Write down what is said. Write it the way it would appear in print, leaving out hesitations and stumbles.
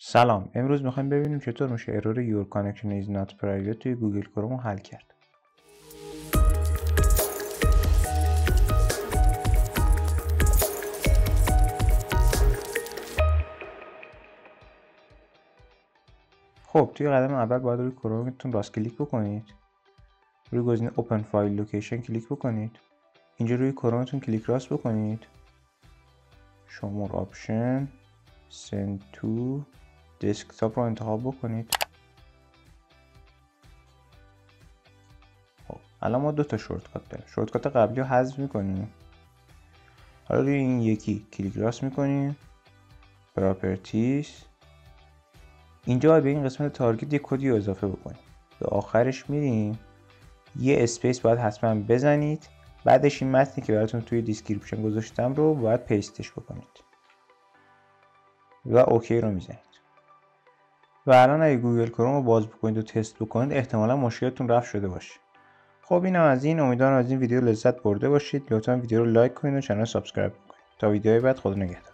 سلام، امروز میخوایم ببینیم چطور میشه ارور your connection is not private توی گوگل کروم رو حل کرد. خب توی قدم اول باید روی کرومتون راست کلیک بکنید، روی گزینه open file location کلیک بکنید، اینجا روی کرومتون کلیک راست بکنید، شمار آپشن send to desktop رو انتخاب بکنید. خب الان ما دو تا شورتکات داریم. شورتکات قبلی رو حذف میکنیم، حالا روی این یکی کلیک راست میکنیم، پراپرتیز، اینجا باید به این قسمت تارگت یک کدی رو اضافه بکنیم. به آخرش میریم، یه اسپیس باید حتما بزنید، بعدش این متنی که براتون توی دیسکریپشن گذاشتم رو باید پیستش بکنید و اوکی رو میزنید. و الان اگه گوگل کروم رو باز بکنید و تست بکنید احتمالا مشکلتون رفع شده باشه. خب اینم از این. امیدوارم از این ویدیو لذت برده باشید. لطفا ویدیو رو لایک کنید و کانال سابسکرایب کنید. تا ویدیوهای بعد، خدا نگهدار.